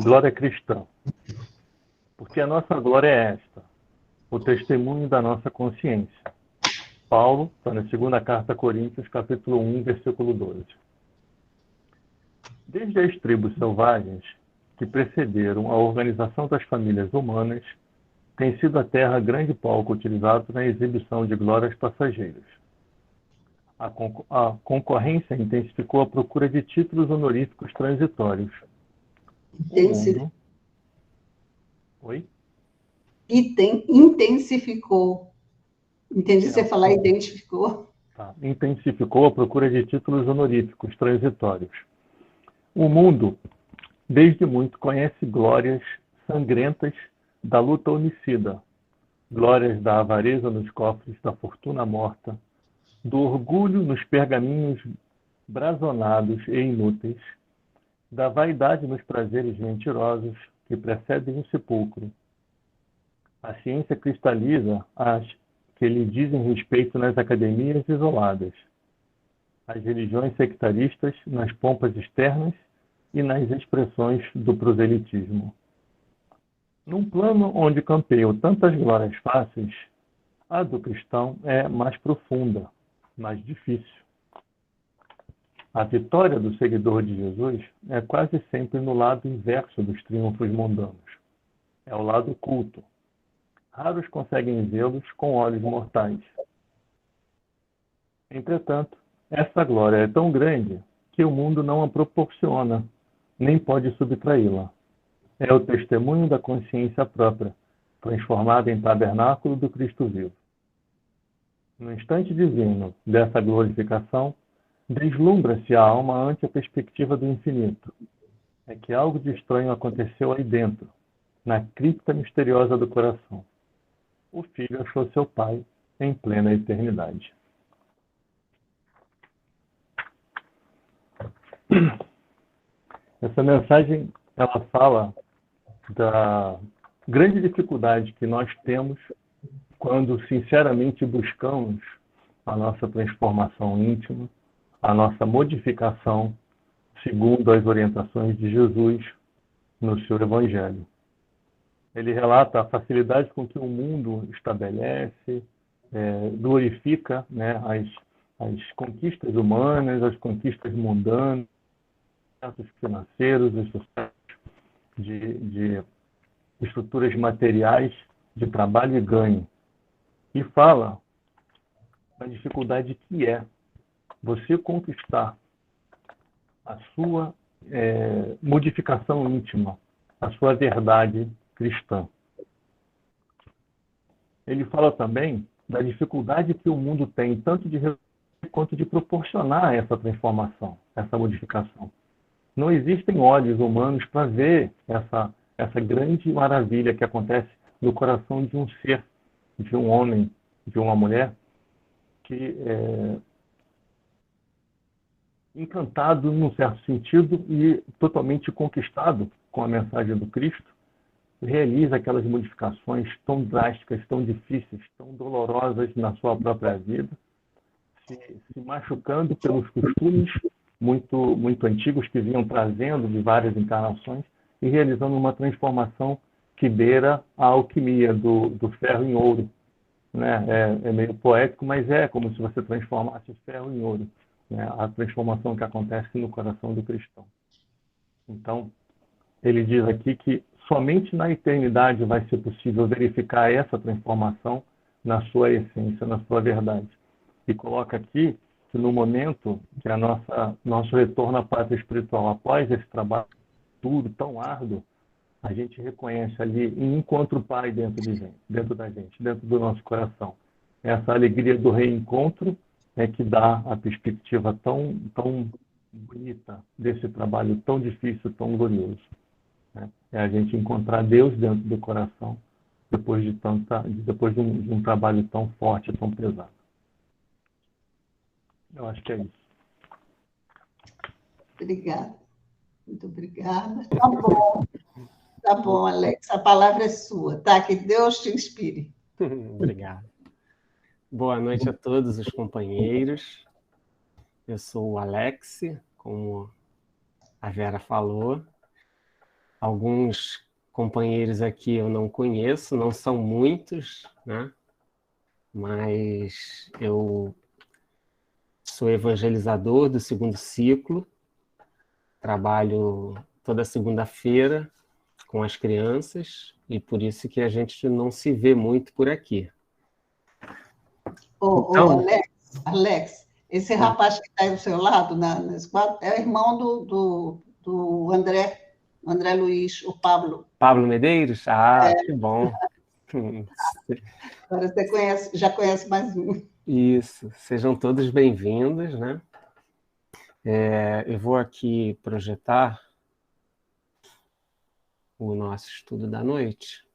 Glória cristã. Porque a nossa glória é esta, o testemunho da nossa consciência. Paulo, está na segunda carta a Coríntios, capítulo 1, versículo 12. Desde as tribos selvagens que precederam a organização das famílias humanas, tem sido a terra grande palco utilizado na exibição de glórias passageiras. A concorrência intensificou a procura de títulos honoríficos transitórios. O mundo... Oi? Intensificou. Entendi você falar identificou. Tá. Intensificou a procura de títulos honoríficos transitórios. O mundo, desde muito, conhece glórias sangrentas da luta homicida, glórias da avareza nos cofres da fortuna morta, do orgulho nos pergaminhos brazonados e inúteis, da vaidade nos prazeres mentirosos que precedem o sepulcro. A ciência cristaliza as que lhe dizem respeito nas academias isoladas, as religiões sectaristas nas pompas externas e nas expressões do proselitismo. Num plano onde campeiam tantas glórias fáceis, a do cristão é mais profunda, mais difícil. A vitória do seguidor de Jesus é quase sempre no lado inverso dos triunfos mundanos. É o lado oculto. Raros conseguem vê-los com olhos mortais. Entretanto, essa glória é tão grande que o mundo não a proporciona, nem pode subtraí-la. É o testemunho da consciência própria, transformada em tabernáculo do Cristo vivo. No instante divino dessa glorificação, deslumbra-se a alma ante a perspectiva do infinito. É que algo de estranho aconteceu aí dentro, na cripta misteriosa do coração. O Filho achou seu Pai em plena eternidade. Essa mensagem, ela fala da grande dificuldade que nós temos quando sinceramente buscamos a nossa transformação íntima, a nossa modificação segundo as orientações de Jesus no seu Evangelho. Ele relata a facilidade com que o mundo estabelece, glorifica, né, as conquistas humanas, as conquistas mundanas, os financeiros, os sucessos de estruturas materiais de trabalho e ganho. E fala da dificuldade que é você conquistar a sua modificação íntima, a sua verdade cristã. Ele fala também da dificuldade que o mundo tem, tanto de quanto de proporcionar essa transformação, essa modificação. Não existem olhos humanos para ver essa grande maravilha que acontece no coração de um ser, de um homem, de uma mulher, que é encantado, num certo sentido, e totalmente conquistado com a mensagem do Cristo, realiza aquelas modificações tão drásticas, tão difíceis, tão dolorosas na sua própria vida, se machucando pelos costumes muito antigos que vinham trazendo de várias encarnações e realizando uma transformação que beira a alquimia do ferro em ouro. Né? É meio poético, mas é como se você transformasse ferro em ouro. Né? A transformação que acontece no coração do cristão. Então, ele diz aqui que somente na eternidade vai ser possível verificar essa transformação na sua essência, na sua verdade. E coloca aqui que no momento que nosso retorno à pátria espiritual, após esse trabalho duro, tão árduo, a gente reconhece ali um encontro Pai dentro da gente, dentro do nosso coração. Essa alegria do reencontro é que dá a perspectiva tão bonita desse trabalho tão difícil, tão glorioso. Né? É a gente encontrar Deus dentro do coração depois de um trabalho tão forte, tão pesado. Eu acho que é isso. Obrigada. Muito obrigada. Tá bom, Alex. A palavra é sua, tá? Que Deus te inspire. Obrigado. Boa noite a todos os companheiros. Eu sou o Alex, como a Vera falou. Alguns companheiros aqui eu não conheço, não são muitos, né? Mas eu sou evangelizador do 2º ciclo, trabalho toda segunda-feira com as crianças, e por isso que a gente não se vê muito por aqui. Então, Alex, esse rapaz que está aí do seu lado, nesse quadro, é o irmão do André Luiz, o Pablo. Pablo Medeiros? Ah, que bom. Agora você já conhece mais um. Isso, sejam todos bem-vindos, né? Eu vou aqui projetar o nosso estudo da noite.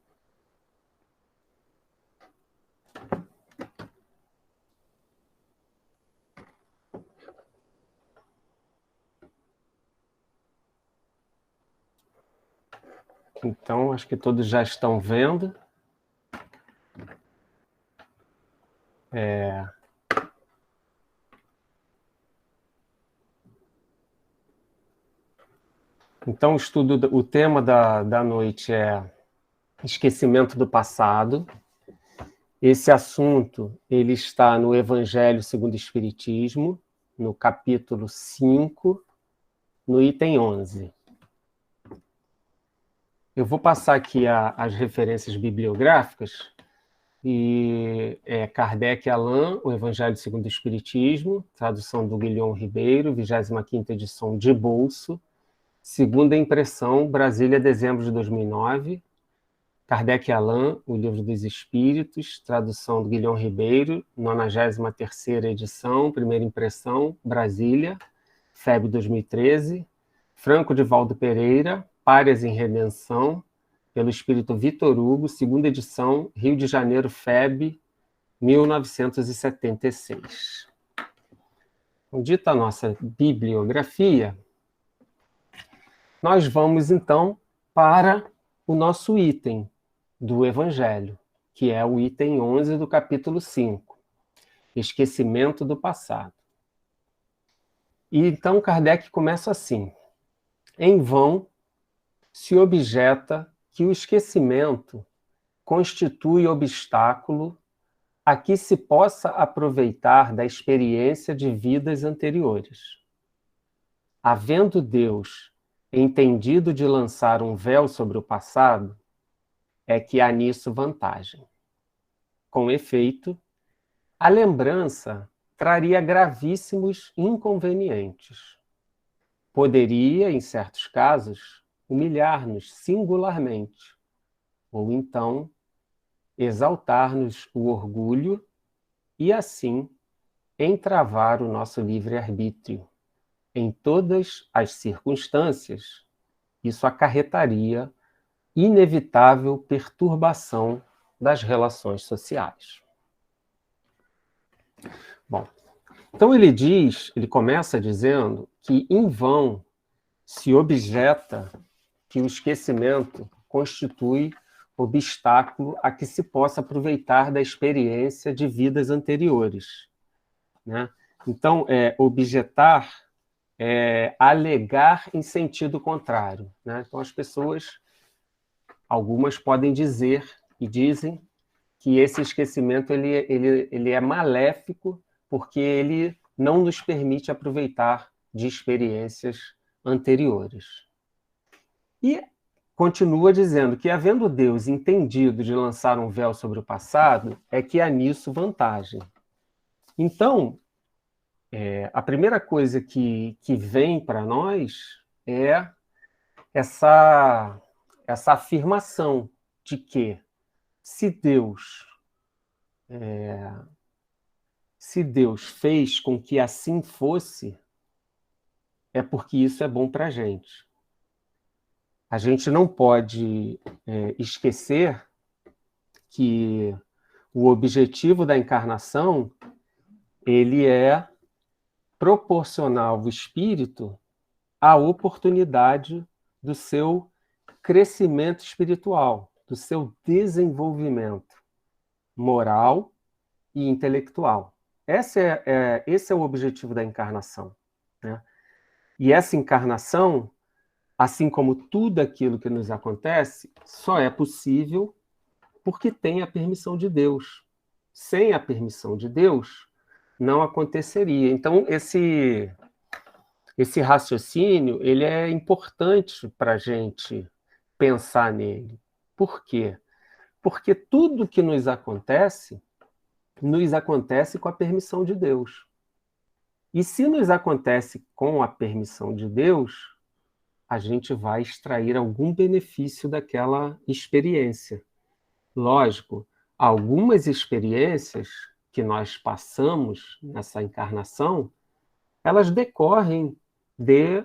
Então, acho que todos já estão vendo. Então, o tema da noite é esquecimento do passado. Esse assunto ele está no Evangelho segundo o Espiritismo, no capítulo 5, no item 11. Eu vou passar aqui as referências bibliográficas, e Kardec Alain, o Evangelho segundo o Espiritismo, tradução do Guilherme Ribeiro, 25ª edição de bolso, segunda impressão, Brasília, dezembro de 2009, Kardec Alain, o Livro dos Espíritos, tradução do Guilherme Ribeiro, 93ª edição, primeira impressão, Brasília, FEB 2013, Franco de Valdo Pereira, Párias em Redenção, pelo Espírito Vitor Hugo, segunda edição, Rio de Janeiro, FEB, 1976. Então, dita a nossa bibliografia, nós vamos, então, para o nosso item do Evangelho, que é o item 11 do capítulo 5, esquecimento do passado. E então Kardec começa assim: em vão se objeta que o esquecimento constitui obstáculo a que se possa aproveitar da experiência de vidas anteriores. Havendo Deus entendido de lançar um véu sobre o passado, é que há nisso vantagem. Com efeito, a lembrança traria gravíssimos inconvenientes. Poderia, em certos casos, humilhar-nos singularmente, ou então exaltar-nos o orgulho e, assim, entravar o nosso livre-arbítrio. Em todas as circunstâncias, isso acarretaria inevitável perturbação das relações sociais. Bom, então ele começa dizendo que em vão se objeta que o esquecimento constitui obstáculo a que se possa aproveitar da experiência de vidas anteriores, né? Então, objetar é alegar em sentido contrário, né? Então, as pessoas, algumas podem dizer e dizem que esse esquecimento ele é maléfico porque ele não nos permite aproveitar de experiências anteriores. E continua dizendo que, havendo Deus entendido de lançar um véu sobre o passado, é que há nisso vantagem. Então, a primeira coisa que vem para nós é essa afirmação de que se Deus fez com que assim fosse, é porque isso é bom para a gente. A gente não pode esquecer que o objetivo da encarnação ele é proporcionar ao espírito a oportunidade do seu crescimento espiritual, do seu desenvolvimento moral e intelectual. Esse é o objetivo da encarnação, né? E essa encarnação assim como tudo aquilo que nos acontece, só é possível porque tem a permissão de Deus. Sem a permissão de Deus, não aconteceria. Então, esse raciocínio ele é importante para a gente pensar nele. Por quê? Porque tudo que nos acontece com a permissão de Deus. E se nos acontece com a permissão de Deus, a gente vai extrair algum benefício daquela experiência. Lógico, algumas experiências que nós passamos nessa encarnação, elas decorrem de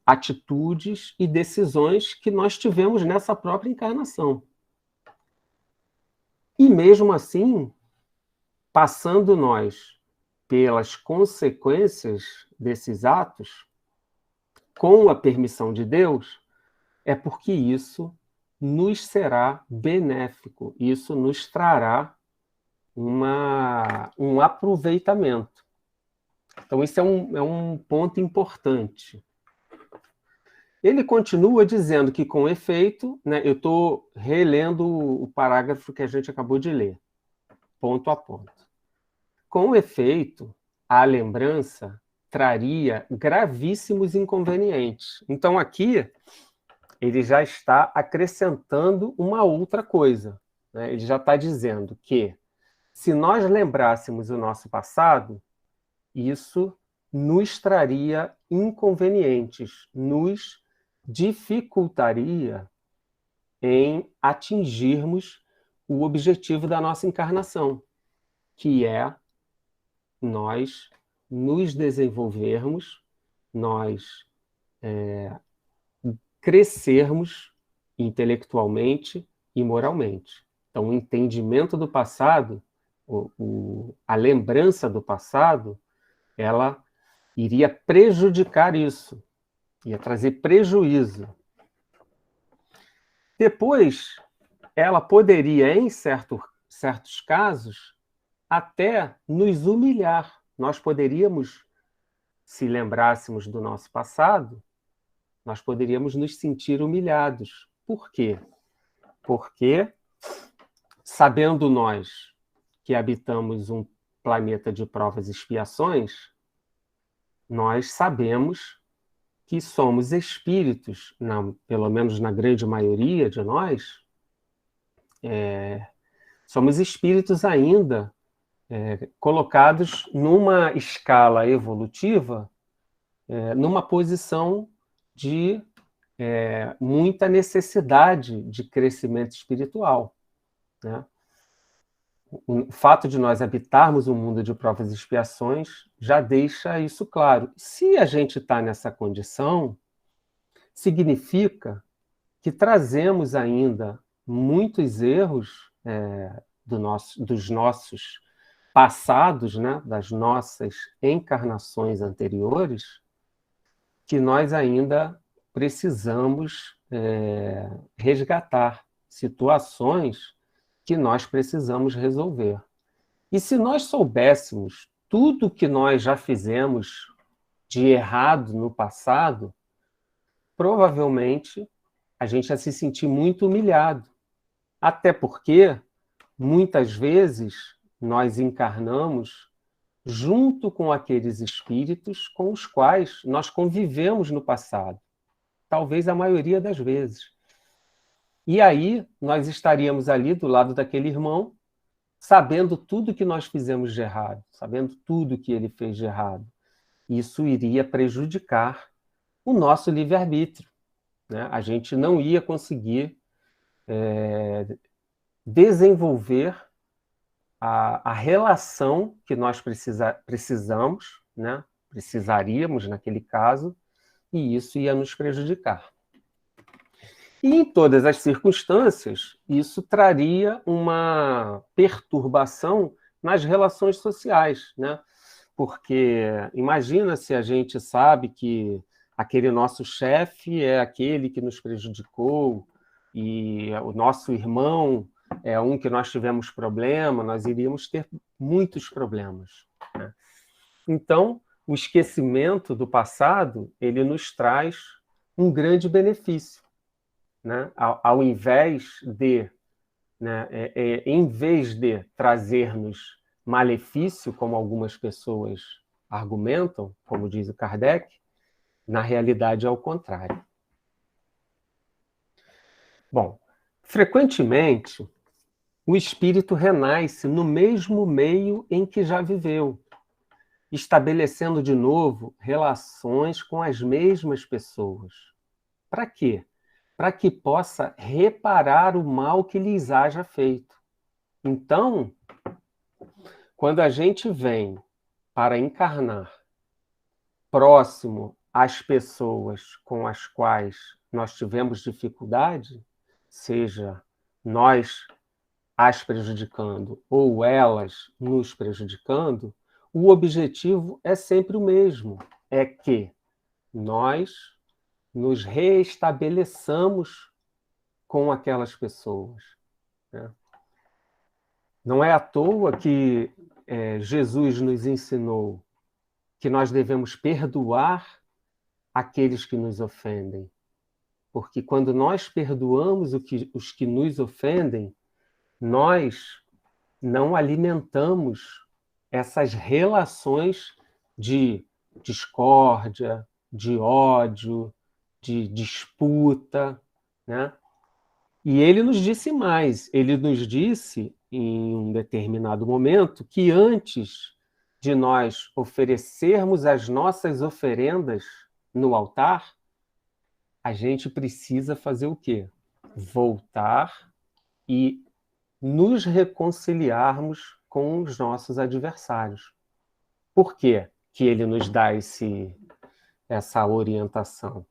atitudes e decisões que nós tivemos nessa própria encarnação. E mesmo assim, passando nós pelas consequências desses atos, com a permissão de Deus, é porque isso nos será benéfico, isso nos trará um aproveitamento. Então, isso é um ponto importante. Ele continua dizendo que, com efeito, né, eu estou relendo o parágrafo que a gente acabou de ler, ponto a ponto. Com efeito, a lembrança traria gravíssimos inconvenientes. Então, aqui, ele já está acrescentando uma outra coisa, né? Ele já está dizendo que, se nós lembrássemos o nosso passado, isso nos traria inconvenientes, nos dificultaria em atingirmos o objetivo da nossa encarnação, que é nós nos desenvolvermos, nós crescermos intelectualmente e moralmente. Então, o entendimento do passado, a lembrança do passado, ela iria prejudicar isso, ia trazer prejuízo. Depois, ela poderia, em certos casos, até nos humilhar. Nós poderíamos, se lembrássemos do nosso passado, nós poderíamos nos sentir humilhados. Por quê? Porque, sabendo nós que habitamos um planeta de provas e expiações, nós sabemos que somos espíritos, pelo menos na grande maioria de nós, somos espíritos ainda colocados numa escala evolutiva, numa posição de muita necessidade de crescimento espiritual, né? O fato de nós habitarmos um mundo de provas e expiações já deixa isso claro. Se a gente está nessa condição, significa que trazemos ainda muitos erros dos nossos passados, né, das nossas encarnações anteriores, que nós ainda precisamos resgatar, situações que nós precisamos resolver. E se nós soubéssemos tudo que nós já fizemos de errado no passado, provavelmente a gente ia se sentir muito humilhado. Até porque, muitas vezes, nós encarnamos junto com aqueles espíritos com os quais nós convivemos no passado. Talvez a maioria das vezes. E aí, nós estaríamos ali do lado daquele irmão, sabendo tudo que nós fizemos de errado, sabendo tudo que ele fez de errado. Isso iria prejudicar o nosso livre-arbítrio, né? A gente não ia conseguir desenvolver a relação que nós precisamos, né? Precisaríamos naquele caso, e isso ia nos prejudicar. E em todas as circunstâncias, isso traria uma perturbação nas relações sociais, né? Porque imagina se a gente sabe que aquele nosso chefe é aquele que nos prejudicou e o nosso irmão é um que nós tivemos problema, nós iríamos ter muitos problemas, né? Então, o esquecimento do passado, ele nos traz um grande benefício, né? Ao invés de, né, em vez de trazer-nos malefício, como algumas pessoas argumentam, como diz o Kardec, na realidade é o contrário. Bom, frequentemente, o espírito renasce no mesmo meio em que já viveu, estabelecendo de novo relações com as mesmas pessoas. Para quê? Para que possa reparar o mal que lhes haja feito. Então, quando a gente vem para encarnar próximo às pessoas com as quais nós tivemos dificuldade, seja nós as prejudicando ou elas nos prejudicando, o objetivo é sempre o mesmo, é que nós nos reestabeleçamos com aquelas pessoas, né? Não é à toa que Jesus nos ensinou que nós devemos perdoar aqueles que nos ofendem, porque quando nós perdoamos os que nos ofendem, nós não alimentamos essas relações de discórdia, de ódio, de disputa, né? E ele nos disse mais, ele nos disse em um determinado momento que antes de nós oferecermos as nossas oferendas no altar, a gente precisa fazer o quê? Voltar e nos reconciliarmos com os nossos adversários. Por quê que ele nos dá essa orientação?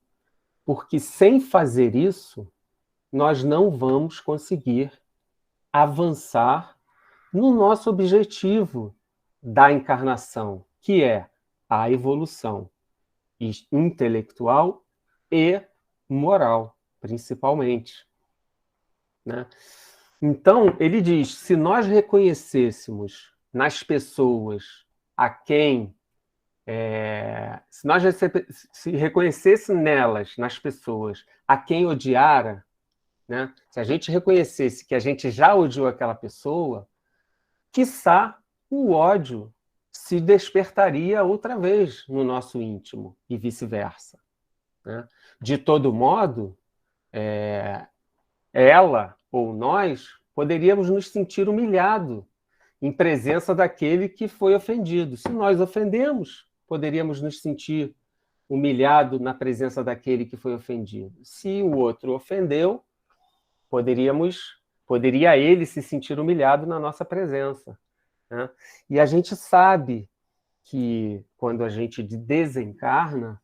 Porque sem fazer isso, nós não vamos conseguir avançar no nosso objetivo da encarnação, que é a evolução intelectual e moral, principalmente, né? Então, ele diz, se nós reconhecêssemos nas pessoas a quem... se nós se reconhecesse nelas, nas pessoas, a quem odiara, né? Se a gente reconhecesse que a gente já odiou aquela pessoa, quiçá o ódio se despertaria outra vez no nosso íntimo e vice-versa, né? De todo modo, ela ou nós poderíamos nos sentir humilhados em presença daquele que foi ofendido. Se nós ofendemos, poderíamos nos sentir humilhados na presença daquele que foi ofendido. Se o outro ofendeu, poderia ele se sentir humilhado na nossa presença, né? E a gente sabe que quando a gente desencarna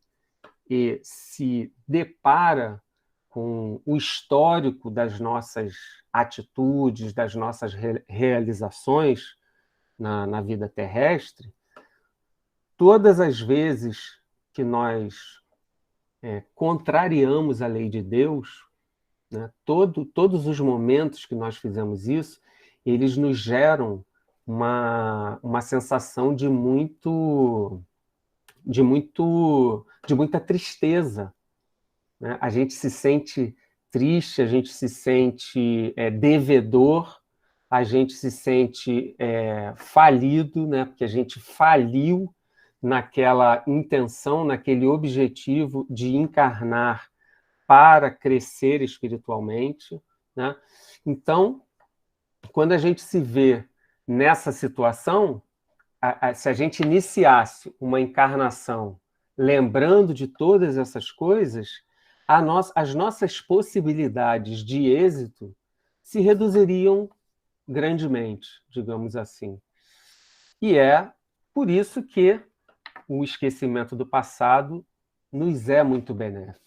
e se depara com o histórico das nossas atitudes, das nossas realizações na vida terrestre, todas as vezes que nós contrariamos a lei de Deus, né, todos os momentos que nós fizemos isso, eles nos geram uma sensação de muita tristeza, né? A gente se sente triste, a gente se sente devedor, a gente se sente falido, né? Porque a gente faliu naquela intenção, naquele objetivo de encarnar para crescer espiritualmente, né? Então, quando a gente se vê nessa situação, se a gente iniciasse uma encarnação lembrando de todas essas coisas, as nossas possibilidades de êxito se reduziriam grandemente, digamos assim. E é por isso que o esquecimento do passado nos é muito benéfico.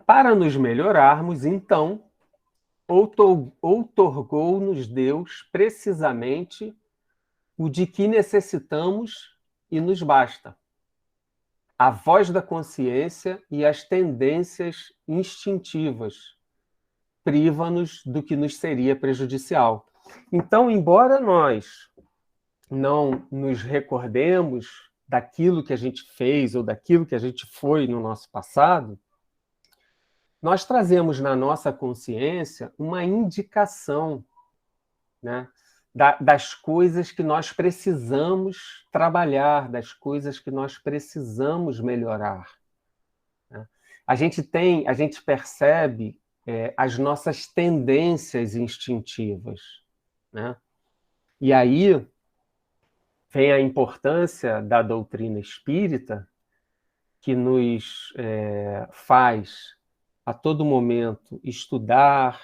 Para nos melhorarmos, então, outorgou-nos Deus precisamente o de que necessitamos e nos basta. A voz da consciência e as tendências instintivas priva-nos do que nos seria prejudicial. Então, embora nós não nos recordemos daquilo que a gente fez ou daquilo que a gente foi no nosso passado, nós trazemos na nossa consciência uma indicação, né, das coisas que nós precisamos trabalhar, das coisas que nós precisamos melhorar, né? A gente percebe as nossas tendências instintivas, né? E aí vem a importância da doutrina espírita, que nos faz a todo momento estudar,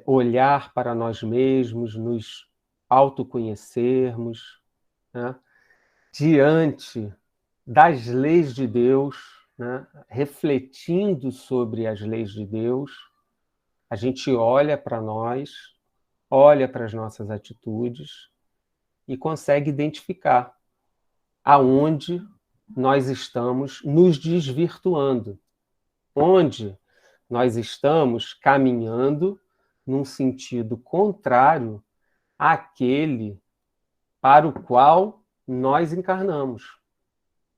olhar para nós mesmos, nos autoconhecermos, né? Diante das leis de Deus, né? Refletindo sobre as leis de Deus, a gente olha para nós, olha para as nossas atitudes e consegue identificar aonde nós estamos nos desvirtuando, onde nós estamos caminhando num sentido contrário àquele para o qual nós encarnamos.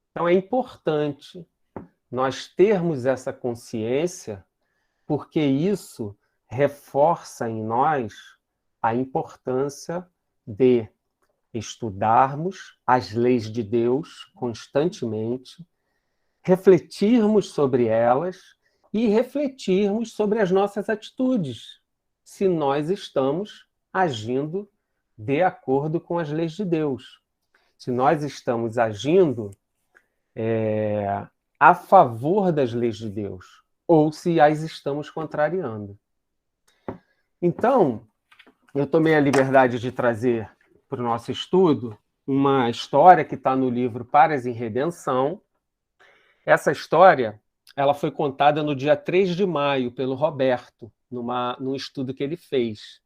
Então é importante nós termos essa consciência, porque isso reforça em nós a importância de estudarmos as leis de Deus constantemente, refletirmos sobre elas e refletirmos sobre as nossas atitudes, se nós estamos agindo de acordo com as leis de Deus, se nós estamos agindo a favor das leis de Deus, ou se as estamos contrariando. Então, eu tomei a liberdade de trazer para o nosso estudo uma história que está no livro Paras em Redenção. Essa história ela foi contada no dia 3 de maio pelo Roberto, num estudo que ele fez.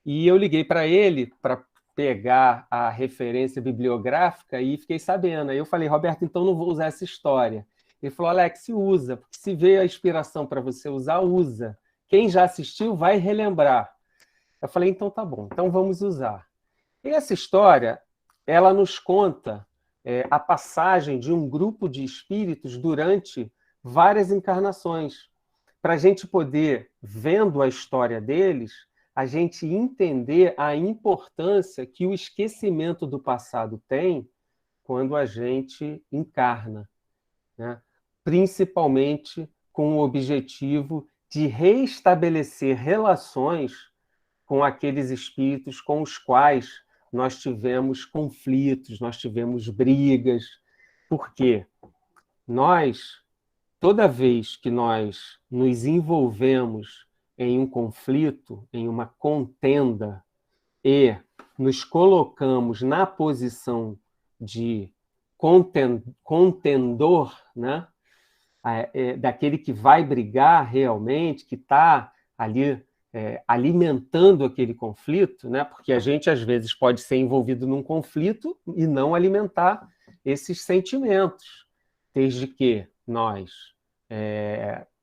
E eu liguei para ele para pegar a referência bibliográfica e fiquei sabendo. Aí eu falei, Roberto, então não vou usar essa história. Ele falou, Alex, usa, porque se veio a inspiração para você usar, usa. Quem já assistiu vai relembrar. Eu falei, então tá bom, então vamos usar. E essa história, ela nos conta a passagem de um grupo de espíritos durante várias encarnações, para a gente poder, vendo a história deles, a gente entender a importância que o esquecimento do passado tem quando a gente encarna, né? Principalmente com o objetivo de reestabelecer relações com aqueles espíritos com os quais nós tivemos conflitos, nós tivemos brigas. Por quê? Nós, toda vez que nós nos envolvemos em um conflito, em uma contenda, e nos colocamos na posição de contendor, né? Daquele que vai brigar realmente, que está ali alimentando aquele conflito, né? Porque a gente, às vezes, pode ser envolvido num conflito e não alimentar esses sentimentos, desde que nós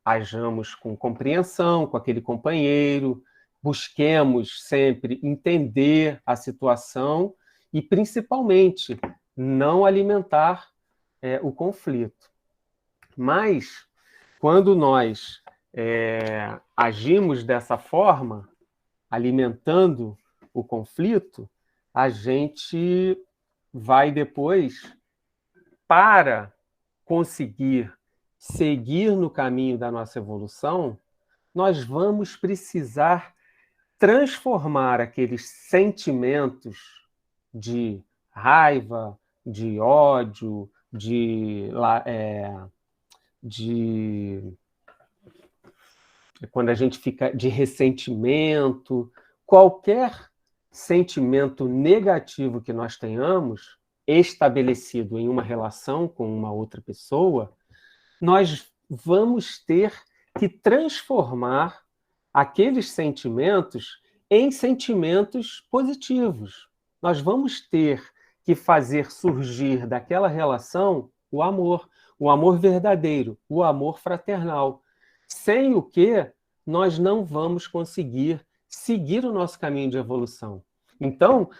hajamos com compreensão com aquele companheiro, busquemos sempre entender a situação e, principalmente, não alimentar o conflito. Mas, quando nós agimos dessa forma, alimentando o conflito, a gente vai depois, para conseguir seguir no caminho da nossa evolução, nós vamos precisar transformar aqueles sentimentos de raiva, de ódio, quando a gente fica de ressentimento, qualquer sentimento negativo que nós tenhamos estabelecido em uma relação com uma outra pessoa, nós vamos ter que transformar aqueles sentimentos em sentimentos positivos. Nós vamos ter que fazer surgir daquela relação o amor verdadeiro, o amor fraternal, sem o que nós não vamos conseguir seguir o nosso caminho de evolução. Então,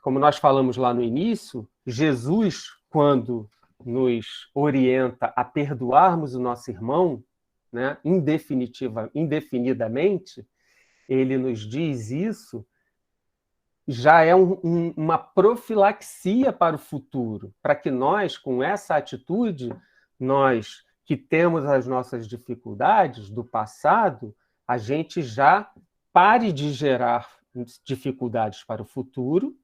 como nós falamos lá no início, Jesus, quando nos orienta a perdoarmos o nosso irmão, né, indefinidamente, ele nos diz isso, já é uma profilaxia para o futuro, para que nós, com essa atitude, nós que temos as nossas dificuldades do passado, a gente já pare de gerar dificuldades para o futuro,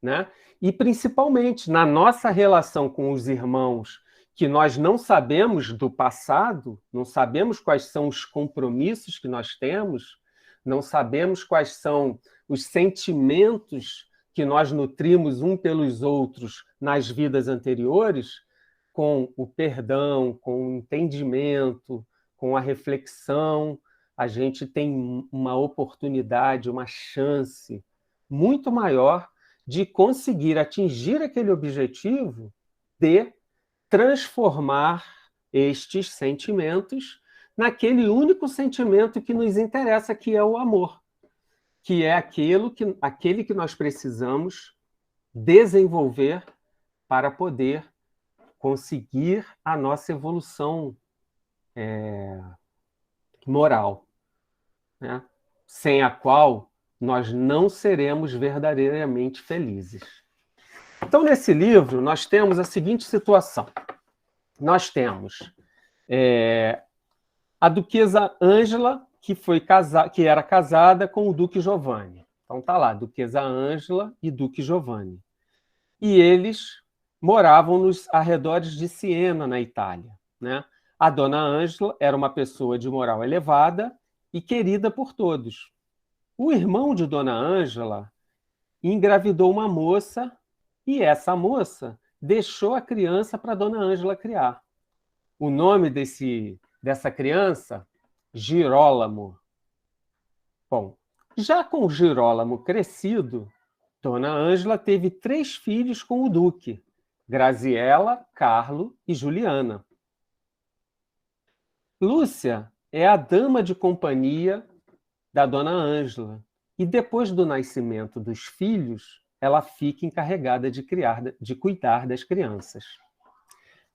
né? E, principalmente, na nossa relação com os irmãos, que nós não sabemos do passado, não sabemos quais são os compromissos que nós temos, não sabemos quais são os sentimentos que nós nutrimos um pelos outros nas vidas anteriores, com o perdão, com o entendimento, com a reflexão, a gente tem uma oportunidade, uma chance muito maior de conseguir atingir aquele objetivo de transformar estes sentimentos naquele único sentimento que nos interessa, que é o amor, que é aquele que nós precisamos desenvolver para poder conseguir a nossa evolução moral, né? Sem a qual nós não seremos verdadeiramente felizes. Então, nesse livro, nós temos a seguinte situação. Nós temos a duquesa Ângela, que era casada com o duque Giovanni. Então, está lá, duquesa Ângela e duque Giovanni. E eles moravam nos arredores de Siena, na Itália, né? A dona Ângela era uma pessoa de moral elevada e querida por todos. O irmão de dona Ângela engravidou uma moça e essa moça deixou a criança para dona Ângela criar. O nome dessa criança, Girolamo. Bom, já com Girolamo crescido, dona Ângela teve 3 filhos com o duque, Graziella, Carlo e Juliana. Lúcia é a dama de companhia da dona Ângela, e depois do nascimento dos filhos, ela fica encarregada de cuidar das crianças.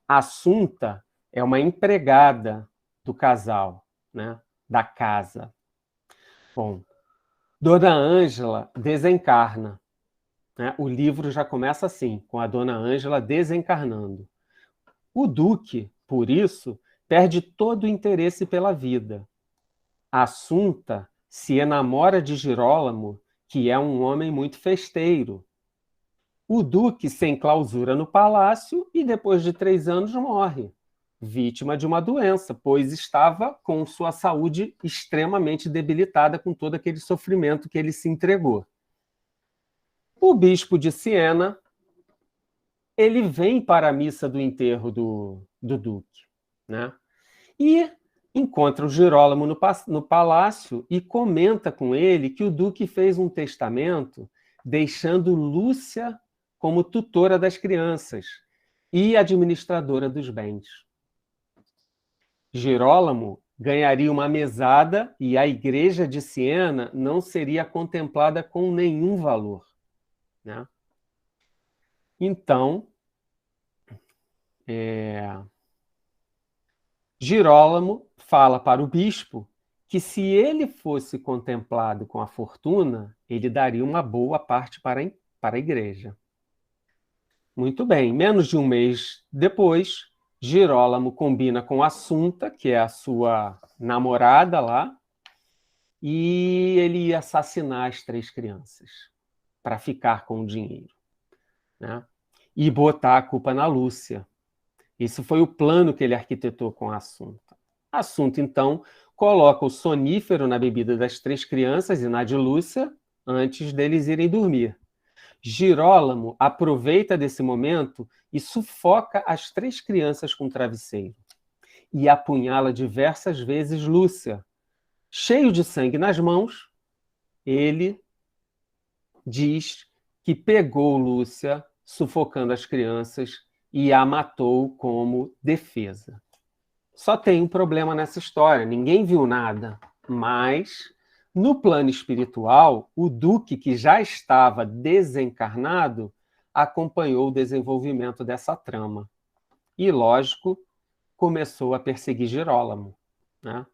Assunta é uma empregada do casal, né, da casa. Bom, dona Ângela desencarna, né? O livro já começa assim, com a dona Ângela desencarnando. O duque, por isso, perde todo o interesse pela vida. Assunta se enamora de Girolamo, que é um homem muito festeiro. O duque se enclausura no palácio e, depois de 3 anos, morre, vítima de uma doença, pois estava com sua saúde extremamente debilitada com todo aquele sofrimento que ele se entregou. O bispo de Siena, ele vem para a missa do enterro do duque, né? E encontra o Girolamo no palácio e comenta com ele que o duque fez um testamento deixando Lúcia como tutora das crianças e administradora dos bens. Girolamo ganharia uma mesada e a igreja de Siena não seria contemplada com nenhum valor, né? Então, Girolamo fala para o bispo que, se ele fosse contemplado com a fortuna, ele daria uma boa parte para a igreja. Muito bem, menos de um mês depois, Girolamo combina com Assunta, que é a sua namorada lá, e ele ia assassinar as 3 crianças para ficar com o dinheiro, né? E botar a culpa na Lúcia. Esse foi o plano que ele arquitetou com a Assunta. A Assunta, então, coloca o sonífero na bebida das 3 crianças e na de Lúcia antes deles irem dormir. Girolamo aproveita desse momento e sufoca as 3 crianças com travesseiro e apunhala diversas vezes Lúcia. Cheio de sangue nas mãos, ele diz que pegou Lúcia sufocando as crianças e a matou como defesa. Só tem um problema nessa história, ninguém viu nada, mas no plano espiritual, o duque, que já estava desencarnado, acompanhou o desenvolvimento dessa trama. E, lógico, começou a perseguir Girolamo, né?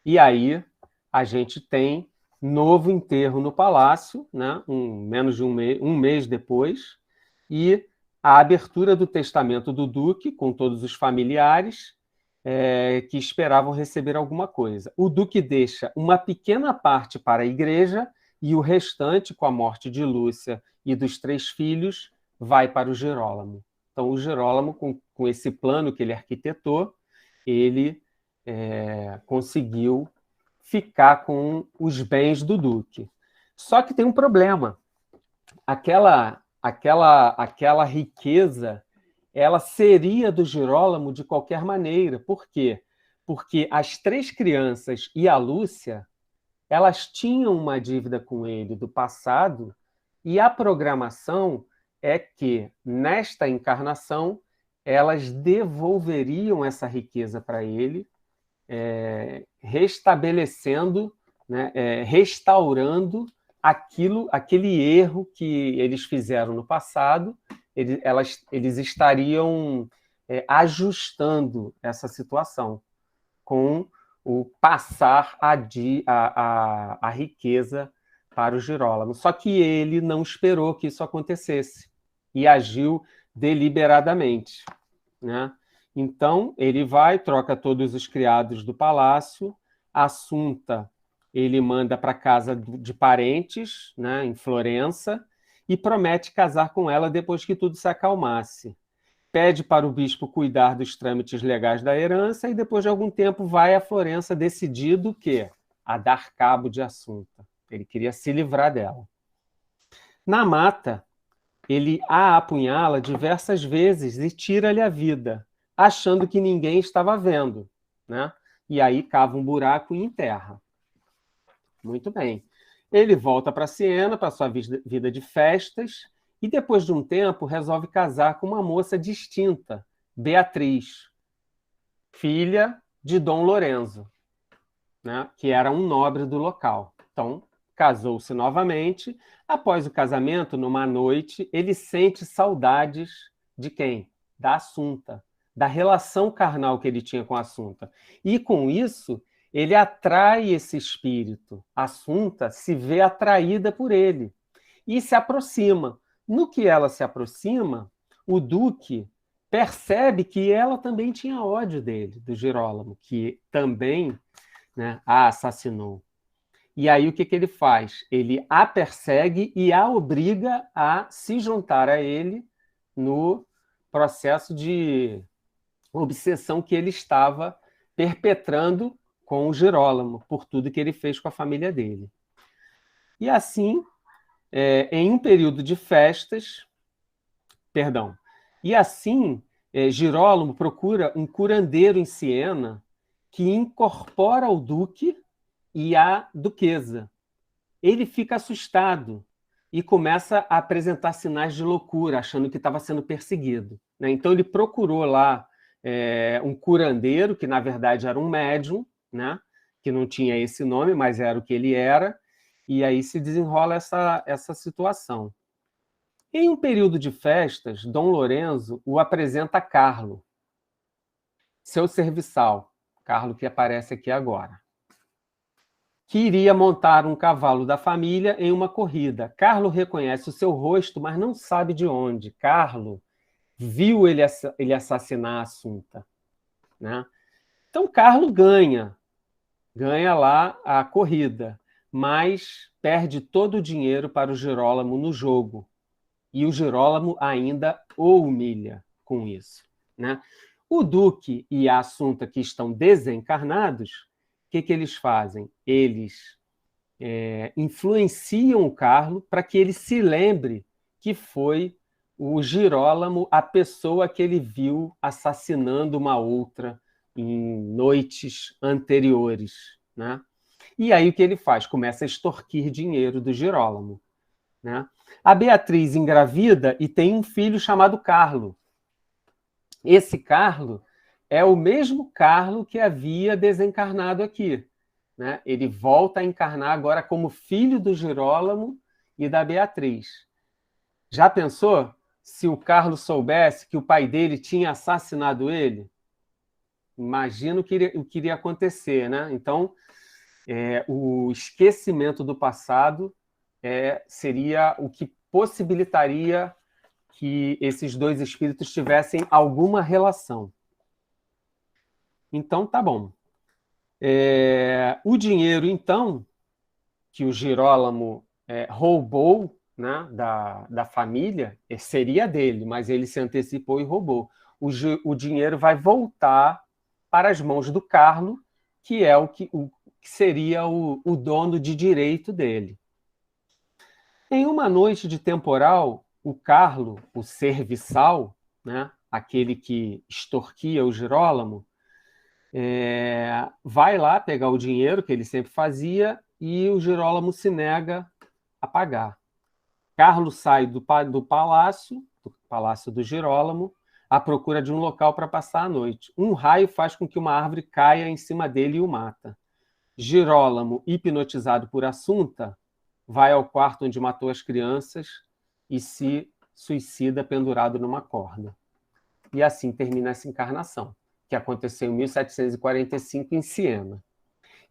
E aí a gente tem novo enterro no palácio, né? Menos de um mês depois, e a abertura do testamento do duque, com todos os familiares que esperavam receber alguma coisa. O duque deixa uma pequena parte para a igreja e o restante, com a morte de Lúcia e dos 3 filhos, vai para o Girolamo. Então, o Girolamo, com esse plano que ele arquitetou, ele conseguiu ficar com os bens do duque. Só que tem um problema. Aquela riqueza, ela seria do Girolamo de qualquer maneira. Por quê? Porque as 3 crianças e a Lúcia, elas tinham uma dívida com ele do passado, e a programação é que, nesta encarnação, elas devolveriam essa riqueza para ele, restabelecendo, né, restaurando aquele erro que eles fizeram no passado. Eles estariam ajustando essa situação com o passar a riqueza para o Girolamo. Só que ele não esperou que isso acontecesse e agiu deliberadamente, né? Então, ele vai, troca todos os criados do palácio, Assunta ele manda para casa de parentes, né, em Florença, e promete casar com ela depois que tudo se acalmasse. Pede para o bispo cuidar dos trâmites legais da herança e, depois de algum tempo, vai a Florença decidido que a dar cabo de Assunta. Ele queria se livrar dela. Na mata, ele a apunhala diversas vezes e tira-lhe a vida, achando que ninguém estava vendo, né? E aí cava um buraco e enterra. Muito bem. Ele volta para Siena, para sua vida de festas, e depois de um tempo resolve casar com uma moça distinta, Beatriz, filha de Dom Lorenzo, né, que era um nobre do local. Então, casou-se novamente. Após o casamento, numa noite, ele sente saudades de quem? Da Assunta, da relação carnal que ele tinha com a Assunta. E, com isso, ele atrai esse espírito. A Assunta se vê atraída por ele e se aproxima. No que ela se aproxima, o duque percebe que ela também tinha ódio dele, do Girolamo, que também, né, a assassinou. E aí o que ele faz? Ele a persegue e a obriga a se juntar a ele no processo de obsessão que ele estava perpetrando com o Girolamo, por tudo que ele fez com a família dele. E assim, em um período de festas, Girolamo procura um curandeiro em Siena que incorpora o duque e a duquesa. Ele fica assustado e começa a apresentar sinais de loucura, achando que estava sendo perseguido, né? Então ele procurou lá um curandeiro, que na verdade era um médium, né? Que não tinha esse nome, mas era o que ele era, e aí se desenrola essa situação. Em um período de festas, Dom Lorenzo o apresenta a Carlo, seu serviçal, Carlo que aparece aqui agora, que iria montar um cavalo da família em uma corrida. Carlo reconhece o seu rosto, mas não sabe de onde. Carlo viu ele assassinar a Assunta, né? Então, Carlo ganha lá a corrida, mas perde todo o dinheiro para o Girolamo no jogo. E o Girolamo ainda o humilha com isso, né? O Duque e a Assunta, que estão desencarnados, o que eles fazem? Eles influenciam o Carlo para que ele se lembre que foi o Girolamo a pessoa que ele viu assassinando uma outra em noites anteriores, né? E aí o que ele faz? Começa a extorquir dinheiro do Girolamo, né? A Beatriz engravida e tem um filho chamado Carlo. Esse Carlo é o mesmo Carlo que havia desencarnado aqui, né? Ele volta a encarnar agora como filho do Girolamo e da Beatriz. Já pensou se o Carlos soubesse que o pai dele tinha assassinado ele? Imagina o que iria acontecer, né? Então, o esquecimento do passado seria o que possibilitaria que esses dois espíritos tivessem alguma relação. Então, tá bom. O dinheiro, então, que o Girolamo roubou, né, da família, seria dele, mas ele se antecipou e roubou. O dinheiro vai voltar para as mãos do Carlo, que é o que seria o dono de direito dele. Em uma noite de temporal, o Carlo, o serviçal, né, aquele que extorquia o Girolamo, vai lá pegar o dinheiro que ele sempre fazia e o Girolamo se nega a pagar. Carlo sai do palácio do Girolamo, à procura de um local para passar a noite. Um raio faz com que uma árvore caia em cima dele e o mata. Girolamo, hipnotizado por Assunta, vai ao quarto onde matou as crianças e se suicida pendurado numa corda. E assim termina essa encarnação, que aconteceu em 1745 em Siena.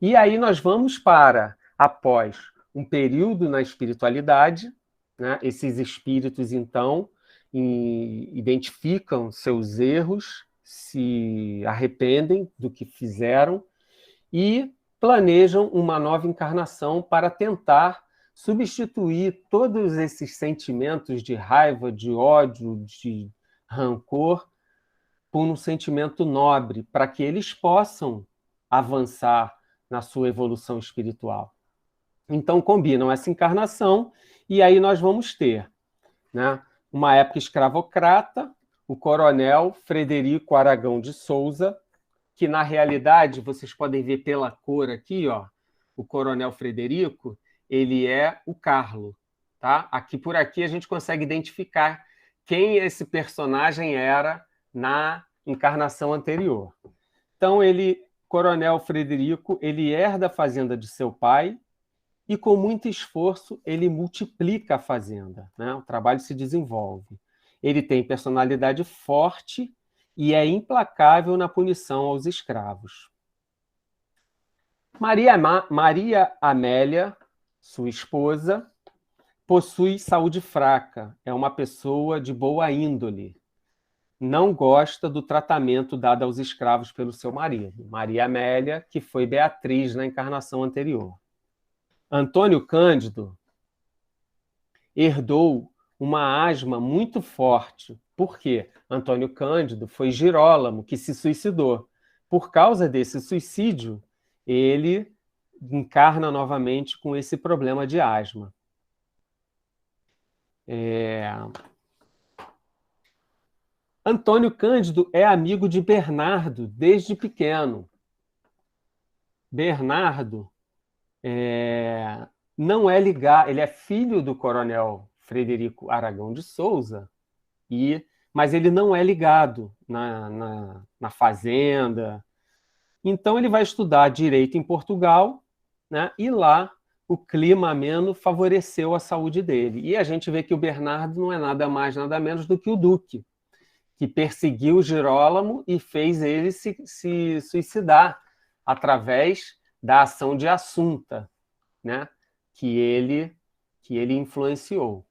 E aí nós vamos para, após um período na espiritualidade, né, esses espíritos, então, identificam seus erros, se arrependem do que fizeram e planejam uma nova encarnação para tentar substituir todos esses sentimentos de raiva, de ódio, de rancor, por um sentimento nobre, para que eles possam avançar na sua evolução espiritual. Então, combinam essa encarnação, e aí nós vamos ter, né, uma época escravocrata, o coronel Frederico Aragão de Souza, que, na realidade, vocês podem ver pela cor aqui, ó, o coronel Frederico, ele é o Carlo. Tá? Por aqui a gente consegue identificar quem esse personagem era na encarnação anterior. Então, coronel Frederico, ele herda a fazenda de seu pai e, com muito esforço, ele multiplica a fazenda, né? O trabalho se desenvolve. Ele tem personalidade forte e é implacável na punição aos escravos. Maria Amélia, sua esposa, possui saúde fraca, é uma pessoa de boa índole. Não gosta do tratamento dado aos escravos pelo seu marido. Maria Amélia, que foi Beatriz na encarnação anterior. Antônio Cândido herdou uma asma muito forte. Por quê? Antônio Cândido foi Girolamo, que se suicidou. Por causa desse suicídio, ele encarna novamente com esse problema de asma. Antônio Cândido é amigo de Bernardo desde pequeno. Bernardo não é ligado, ele é filho do coronel Frederico Aragão de Souza, mas ele não é ligado na fazenda. Então ele vai estudar direito em Portugal, né, e lá o clima ameno favoreceu a saúde dele. E a gente vê que o Bernardo não é nada mais, nada menos do que o Duque, que perseguiu o Girolamo e fez ele se suicidar através da ação de Assunta, né, que ele influenciou.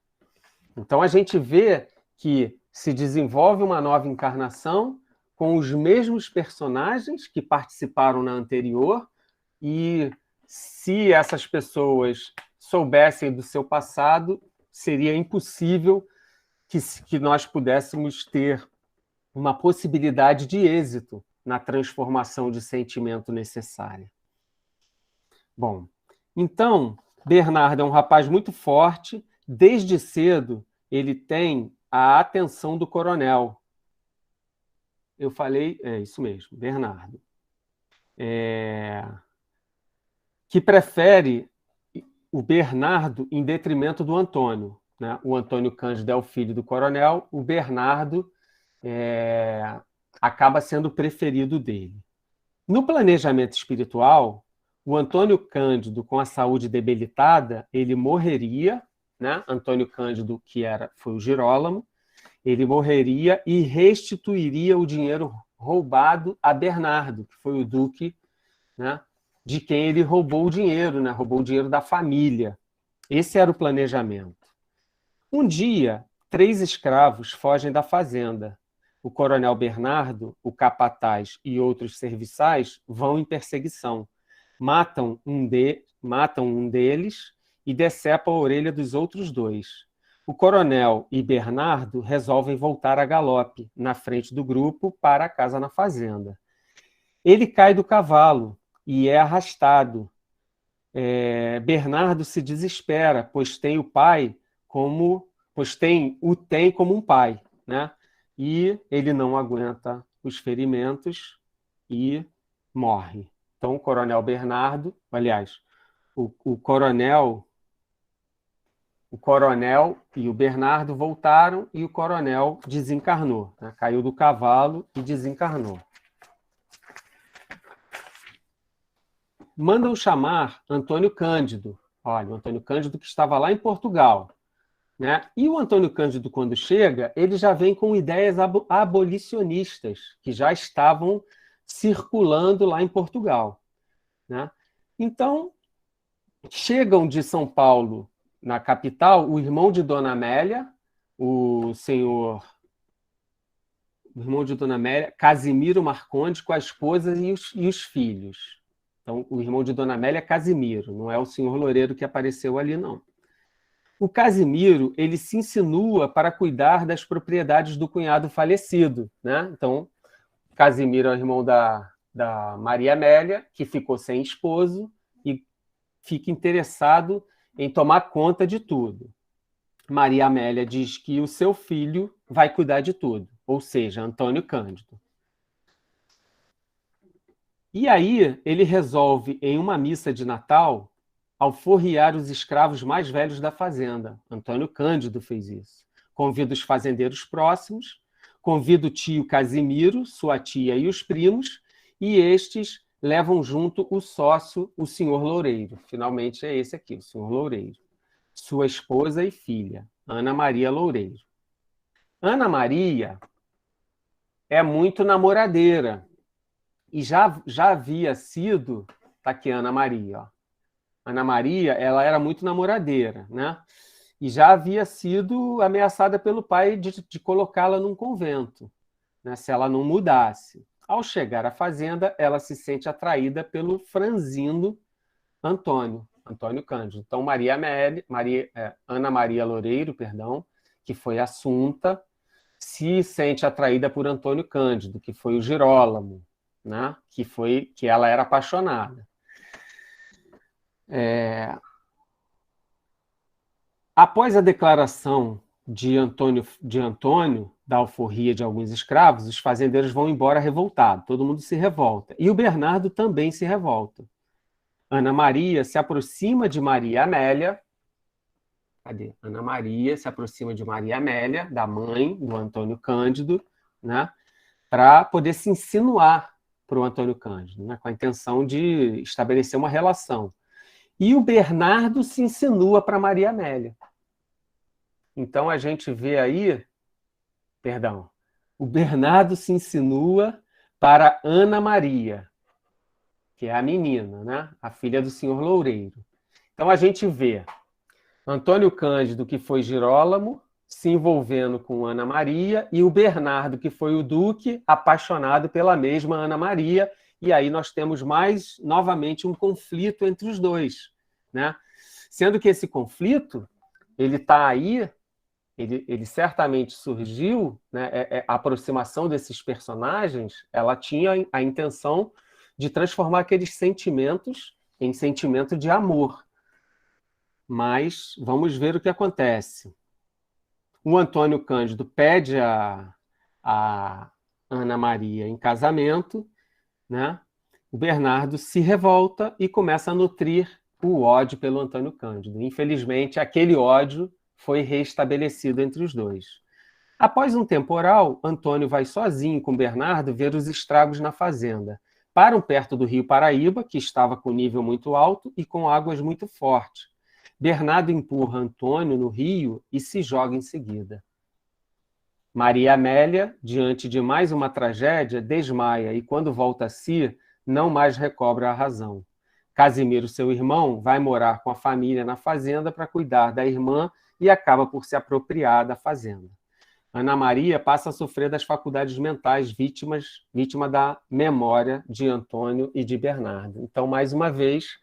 Então a gente vê que se desenvolve uma nova encarnação com os mesmos personagens que participaram na anterior, e se essas pessoas soubessem do seu passado, seria impossível que nós pudéssemos ter uma possibilidade de êxito na transformação de sentimento necessária. Bom, então, Bernardo é um rapaz muito forte, desde cedo ele tem a atenção do coronel. Eu falei, isso mesmo, Bernardo. Que prefere o Bernardo em detrimento do Antônio, né? O Antônio Cândido é o filho do coronel, o Bernardo acaba sendo o preferido dele. No planejamento espiritual, o Antônio Cândido, com a saúde debilitada, ele morreria, né? Antônio Cândido, que foi o Girolamo, ele morreria e restituiria o dinheiro roubado a Bernardo, que foi o duque, né, de quem ele roubou o dinheiro, né, roubou o dinheiro da família. Esse era o planejamento. Um dia, 3 escravos fogem da fazenda. O coronel Bernardo, o capataz e outros serviçais vão em perseguição. Matam um deles e decepam a orelha dos outros 2. O coronel e Bernardo resolvem voltar a galope, na frente do grupo, para a casa na fazenda. Ele cai do cavalo e é arrastado. Bernardo se desespera, pois tem o tem como um pai, né? E ele não aguenta os ferimentos e morre. Então, o coronel Bernardo, aliás, o coronel e o Bernardo voltaram e o coronel desencarnou, né? Caiu do cavalo e desencarnou. Mandam chamar Antônio Cândido. Olha, o Antônio Cândido que estava lá em Portugal, né? E o Antônio Cândido, quando chega, ele já vem com ideias abolicionistas que já estavam circulando lá em Portugal, né? Então, chegam de São Paulo, na capital, o irmão de Dona Amélia, Casimiro Marcondes, com a esposa e os filhos. Então, o irmão de Dona Amélia é Casimiro, não é o senhor Loureiro que apareceu ali, não. O Casimiro, ele se insinua para cuidar das propriedades do cunhado falecido, né? Então, Casimiro é o irmão da Maria Amélia, que ficou sem esposo e fica interessado em tomar conta de tudo. Maria Amélia diz que o seu filho vai cuidar de tudo, ou seja, Antônio Cândido. E aí ele resolve, em uma missa de Natal, alforriar os escravos mais velhos da fazenda. Antônio Cândido fez isso. Convida os fazendeiros próximos, convida o tio Casimiro, sua tia e os primos, e estes levam junto o sócio, o senhor Loureiro. Finalmente é esse aqui, o senhor Loureiro. Sua esposa e filha, Ana Maria Loureiro. Ana Maria é muito namoradeira. E já havia sido... Está aqui Ana Maria, ó. Ana Maria, ela era muito namoradeira, né? E já havia sido ameaçada pelo pai de colocá-la num convento, né, se ela não mudasse. Ao chegar à fazenda, ela se sente atraída pelo franzino Antônio Cândido. Então, Ana Maria Loureiro, que foi assunta, se sente atraída por Antônio Cândido, que foi o Girolamo, né? Que ela era apaixonada. Após a declaração de Antônio da alforria de alguns escravos, os fazendeiros vão embora revoltados, todo mundo se revolta. E o Bernardo também se revolta. Ana Maria se aproxima de Maria Amélia. Cadê? Ana Maria se aproxima de Maria Amélia, da mãe do Antônio Cândido, né, para poder se insinuar para o Antônio Cândido, né, com a intenção de estabelecer uma relação. E o Bernardo se insinua para Maria Amélia. Então, a gente vê aí... o Bernardo se insinua para Ana Maria, que é a menina, né? A filha do senhor Loureiro. Então, a gente vê Antônio Cândido, que foi Girolamo, se envolvendo com Ana Maria, e o Bernardo, que foi o duque, apaixonado pela mesma Ana Maria, e aí nós temos novamente um conflito entre os dois, né? Sendo que esse conflito, ele está aí, ele certamente surgiu, né? A aproximação desses personagens, ela tinha a intenção de transformar aqueles sentimentos em sentimento de amor. Mas vamos ver o que acontece. O Antônio Cândido pede a Ana Maria em casamento, né? O Bernardo se revolta e começa a nutrir o ódio pelo Antônio Cândido. Infelizmente, aquele ódio foi restabelecido entre os dois. Após um temporal, Antônio vai sozinho com Bernardo ver os estragos na fazenda. Param perto do rio Paraíba, que estava com nível muito alto e com águas muito fortes. Bernardo empurra Antônio no rio e se joga em seguida. Maria Amélia, diante de mais uma tragédia, desmaia e, quando volta a si, não mais recobra a razão. Casimiro, seu irmão, vai morar com a família na fazenda para cuidar da irmã e acaba por se apropriar da fazenda. Ana Maria passa a sofrer das faculdades mentais, vítima da memória de Antônio e de Bernardo. Então, mais uma vez,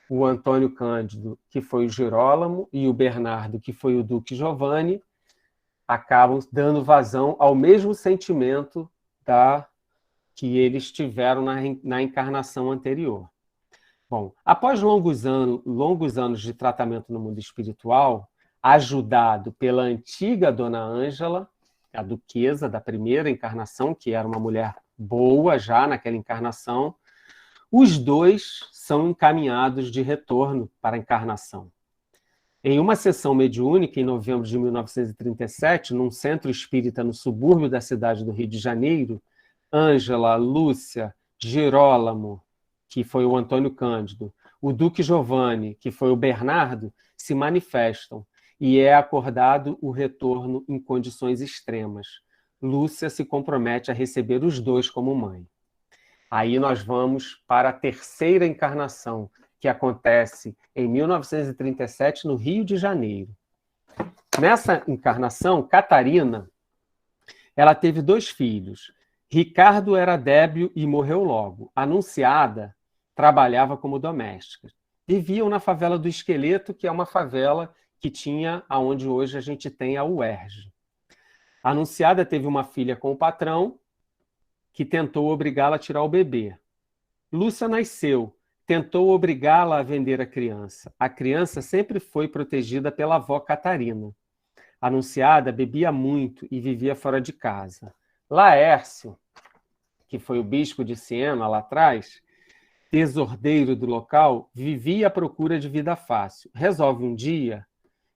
o Antônio Cândido, que foi o Girolamo, e o Bernardo, que foi o Duque Giovanni, acabam dando vazão ao mesmo sentimento que eles tiveram na encarnação anterior. Bom, após longos anos de tratamento no mundo espiritual, ajudado pela antiga Dona Ângela, a duquesa da primeira encarnação, que era uma mulher boa já naquela encarnação, os dois são encaminhados de retorno para a encarnação. Em uma sessão mediúnica, em novembro de 1937, num centro espírita no subúrbio da cidade do Rio de Janeiro, Ângela, Lúcia, Girolamo, que foi o Antônio Cândido, o Duque Giovanni, que foi o Bernardo, se manifestam e é acordado o retorno em condições extremas. Lúcia se compromete a receber os dois como mãe. Aí nós vamos para a terceira encarnação, que acontece em 1937, no Rio de Janeiro. Nessa encarnação, Catarina, ela teve 2 filhos. Ricardo era débil e morreu logo. Anunciada trabalhava como doméstica. Viviam na favela do Esqueleto, que é uma favela que tinha aonde hoje a gente tem a UERJ. A Anunciada teve uma filha com o patrão, que tentou obrigá-la a tirar o bebê. Lúcia nasceu, tentou obrigá-la a vender a criança. A criança sempre foi protegida pela avó Catarina. A Anunciada bebia muito e vivia fora de casa. Laércio, que foi o bispo de Siena lá atrás, desordeiro do local, vivia à procura de vida fácil. Resolve um dia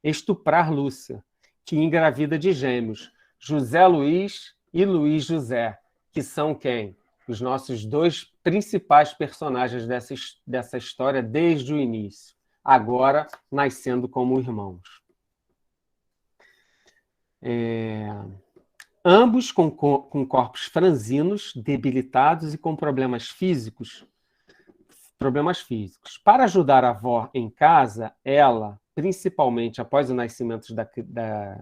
estuprar Lúcia, que engravida de gêmeos, José Luiz e Luiz José, que são quem? Os nossos 2 principais personagens dessa história desde o início, agora nascendo como irmãos. Ambos com corpos franzinos, debilitados e com problemas físicos. Para ajudar a avó em casa, ela, principalmente após o nascimento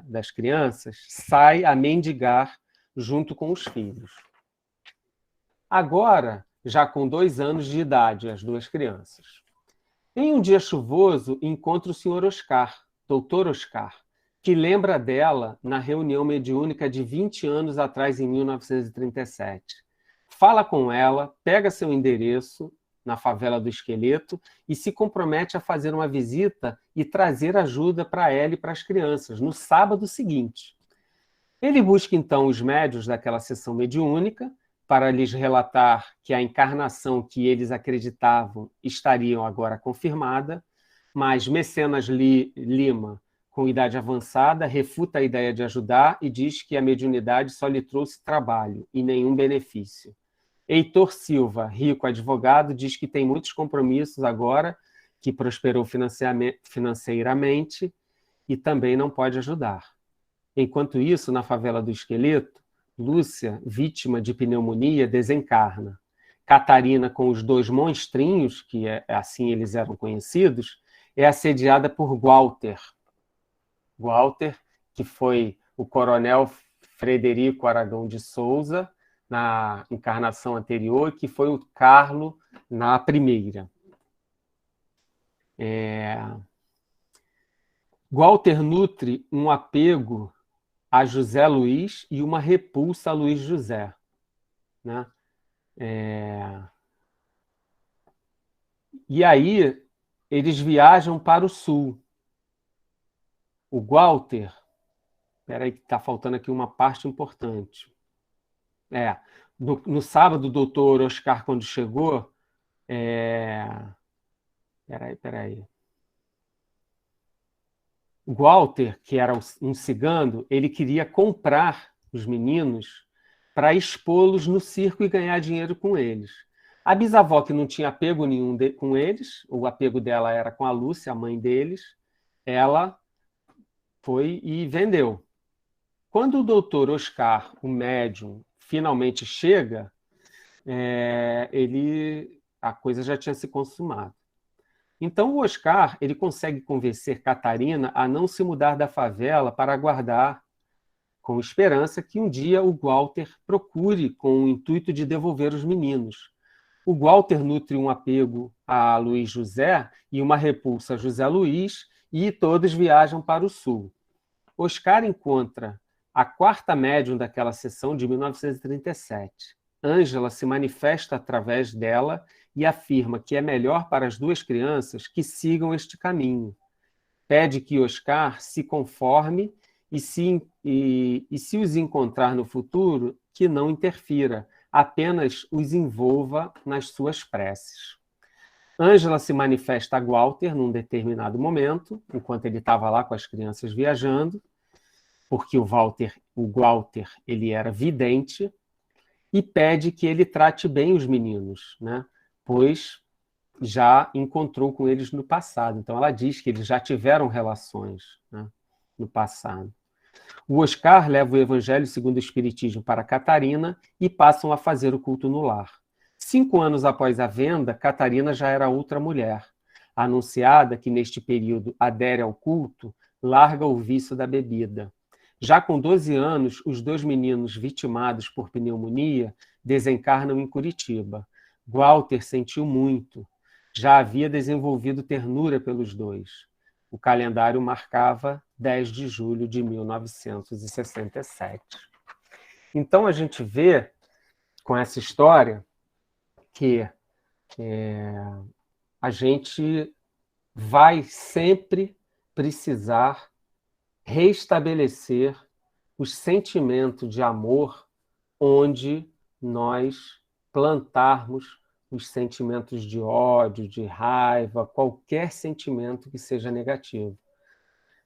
das crianças, sai a mendigar junto com os filhos. Agora, já com 2 anos de idade, as 2 crianças. Em um dia chuvoso, encontra o Sr. Oscar, Dr. Oscar, que lembra dela na reunião mediúnica de 20 anos atrás, em 1937. Fala com ela, pega seu endereço na favela do Esqueleto e se compromete a fazer uma visita e trazer ajuda para ela e para as crianças, no sábado seguinte. Ele busca, então, os médiuns daquela sessão mediúnica para lhes relatar que a encarnação que eles acreditavam estaria agora confirmada, mas Mecenas Lima, com idade avançada, refuta a ideia de ajudar e diz que a mediunidade só lhe trouxe trabalho e nenhum benefício. Heitor Silva, rico advogado, diz que tem muitos compromissos agora, que prosperou financeiramente e também não pode ajudar. Enquanto isso, na favela do Esqueleto, Lúcia, vítima de pneumonia, desencarna. Catarina, com os 2 monstrinhos, que assim eles eram conhecidos, é assediada por Walter. Walter, que foi o coronel Frederico Aragão de Souza, na encarnação anterior, que foi o Carlo na primeira. Walter nutre um apego a José Luiz e uma repulsa a Luiz José, né? E aí eles viajam para o sul. O Walter... Espera aí que está faltando aqui uma parte importante. No sábado, o doutor Oscar, quando chegou... Espera aí. O Walter, que era um cigano, ele queria comprar os meninos para expô-los no circo e ganhar dinheiro com eles. A bisavó, que não tinha apego nenhum com eles, o apego dela era com a Lúcia, a mãe deles, ela foi e vendeu. Quando o doutor Oscar, o médium, finalmente chega, a coisa já tinha se consumado. Então, o Oscar ele consegue convencer Catarina a não se mudar da favela para aguardar, com esperança, que um dia o Walter procure com o intuito de devolver os meninos. O Walter nutre um apego a Luiz José e uma repulsa a José Luiz, e todos viajam para o sul. Oscar encontra a quarta médium daquela sessão de 1937. Ângela se manifesta através dela e afirma que é melhor para as duas crianças que sigam este caminho. Pede que Oscar se conforme e se os encontrar no futuro, que não interfira, apenas os envolva nas suas preces. Ângela se manifesta a Walter num determinado momento, enquanto ele estava lá com as crianças viajando, porque o Walter ele era vidente, e pede que ele trate bem os meninos, né? Pois já encontrou com eles no passado. Então ela diz que eles já tiveram relações, né, no passado. O Oscar leva o Evangelho segundo o Espiritismo para Catarina e passam a fazer o culto no lar. 5 anos após a venda, Catarina já era outra mulher. A anunciada, que neste período adere ao culto, larga o vício da bebida. Já com 12 anos, os 2 meninos vitimados por pneumonia desencarnam em Curitiba. Walter sentiu muito. Já havia desenvolvido ternura pelos 2. O calendário marcava 10 de julho de 1967. Então, a gente vê, com essa história, que a gente vai sempre precisar restabelecer o sentimento de amor onde nós plantarmos os sentimentos de ódio, de raiva, qualquer sentimento que seja negativo.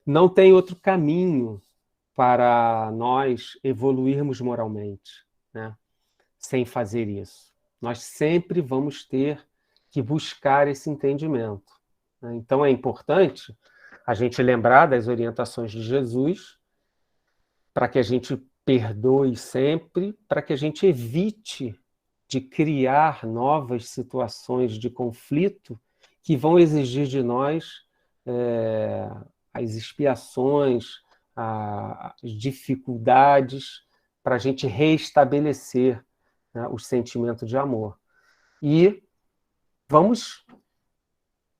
Não tem outro caminho para nós evoluirmos moralmente, né, sem fazer isso. Nós sempre vamos ter que buscar esse entendimento, né? Então é importante a gente lembrar das orientações de Jesus para que a gente perdoe sempre, para que a gente evite de criar novas situações de conflito que vão exigir de nós as expiações, as dificuldades, para a gente restabelecer, né, o sentimento de amor. E vamos